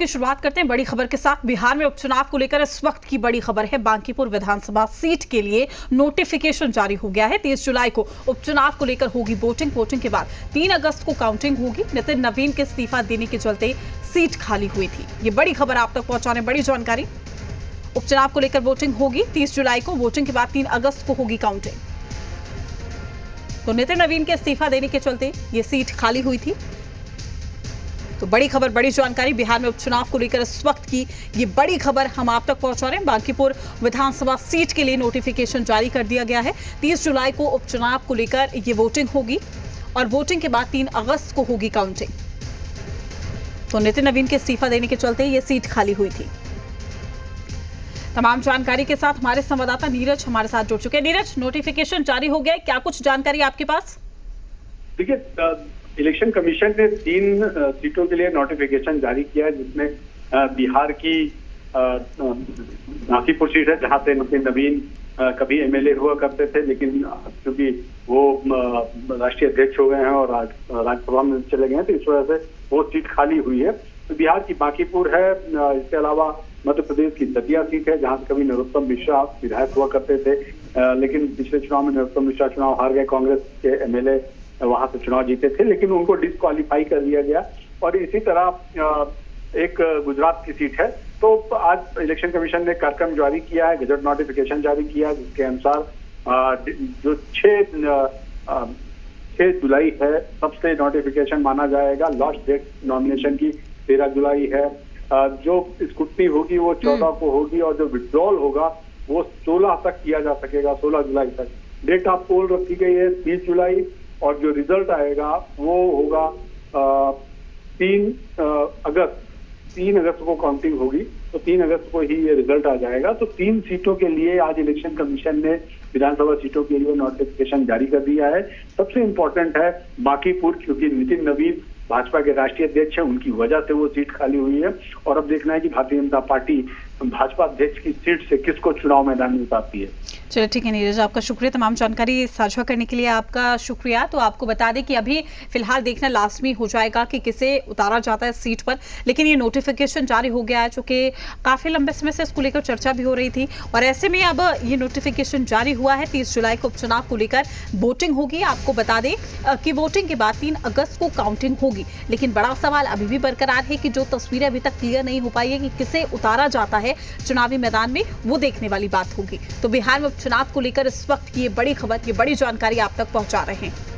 की शुरुआत करते हैं बड़ी खबर के साथ। बिहार में उपचुनाव को लेकर इस वक्त की बड़ी खबर है। बांकीपुर विधानसभा सीट के लिए नोटिफिकेशन जारी हो गया है। 30 जुलाई को उपचुनाव को लेकर होगी वोटिंग। वोटिंग के बाद 3 अगस्त को काउंटिंग होगी। नितिन नवीन के इस्तीफा देने के चलते सीट खाली हुई थी। ये बड़ी खबर आप तक पहुंचाने बड़ी जानकारी। उपचुनाव को लेकर वोटिंग होगी 30 जुलाई को। वोटिंग के बाद 3 अगस्त को होगी काउंटिंग। तो नितिन नवीन के इस्तीफा देने के चलते ये सीट खाली हुई थी। तो बड़ी खबर, बड़ी जानकारी बिहार में उपचुनाव को लेकर इस वक्त की ये बड़ी खबर हम आप तक पहुंचा रहे हैं। बांकीपुर विधानसभा सीट के लिए नोटिफिकेशन जारी कर दिया गया है। 30 जुलाई को उपचुनाव को लेकर ये वोटिंग होगी और वोटिंग के बाद 3 अगस्त को होगी काउंटिंग। तो नितिन नवीन के इस्तीफा देने के चलते ये सीट खाली हुई थी। तमाम जानकारी के साथ हमारे संवाददाता नीरज हमारे साथ जुड़ चुके हैं। नीरज, नोटिफिकेशन जारी हो गया है, क्या कुछ जानकारी आपके पास? देखिए, इलेक्शन कमीशन ने 3 सीटों के लिए नोटिफिकेशन जारी किया है, जिसमें बिहार की बांकीपुर सीट है, जहां से नितिन नवीन कभी एमएलए हुआ करते थे, लेकिन क्योंकि वो राष्ट्रीय अध्यक्ष हो गए हैं और राज्यसभा में चले गए हैं, तो इस वजह से वो सीट खाली हुई है। तो बिहार की बांकीपुर है। इसके अलावा मध्य प्रदेश की दतिया सीट है, जहां से कभी नरोत्तम मिश्रा विधायक हुआ करते थे, लेकिन पिछले चुनाव में नरोत्तम मिश्रा चुनाव हार गए। कांग्रेस के एमएलए वहां से चुनाव जीते थे, लेकिन उनको डिस्क्वालीफाई कर दिया गया। और इसी तरह एक गुजरात की सीट है। तो आज इलेक्शन कमीशन ने कार्यक्रम जारी किया है, गजट नोटिफिकेशन जारी किया है, जिसके अनुसार जो 6 जुलाई है सबसे नोटिफिकेशन माना जाएगा। लास्ट डेट नॉमिनेशन की 13 जुलाई है। जो स्क्रूटनी होगी वो 14 को होगी और जो विड्रॉल होगा वो 16 तक किया जा सकेगा, 16 जुलाई तक। डेट ऑफ पोल रखी गई है 30 जुलाई और जो रिजल्ट आएगा वो होगा 3 अगस्त। 3 अगस्त को काउंटिंग होगी, तो 3 अगस्त को ही ये रिजल्ट आ जाएगा। तो 3 सीटों के लिए आज इलेक्शन कमीशन ने विधानसभा सीटों के लिए नोटिफिकेशन जारी कर दिया है। सबसे इम्पोर्टेंट है बांकीपुर, क्योंकि नितिन नवीन भाजपा के राष्ट्रीय अध्यक्ष हैं, उनकी वजह से वो सीट खाली हुई है। और अब देखना है कि भारतीय जनता पार्टी भाजपा अध्यक्ष की सीट से किसको चुनाव मैदान में उतारती है। चलिए ठीक है नीरज, आपका शुक्रिया, तमाम जानकारी साझा करने के लिए आपका शुक्रिया। तो आपको बता दें कि अभी फिलहाल देखना लाजमी हो जाएगा कि किसे उतारा जाता है सीट पर, लेकिन ये नोटिफिकेशन जारी हो गया है, चूंकि काफ़ी लंबे समय से इसको लेकर चर्चा भी हो रही थी। और ऐसे में अब ये नोटिफिकेशन जारी हुआ है। 30 जुलाई को उपचुनाव को लेकर वोटिंग होगी। आपको बता दें कि वोटिंग के बाद 3 अगस्त को काउंटिंग होगी। लेकिन बड़ा सवाल अभी भी बरकरार है कि जो तस्वीरें अभी तक क्लियर नहीं हो पाई है कि किसे उतारा जाता है चुनावी मैदान में, वो देखने वाली बात होगी। तो बिहार में उपचुनाव को लेकर इस वक्त की ये बड़ी खबर, ये बड़ी जानकारी आप तक पहुंचा रहे हैं।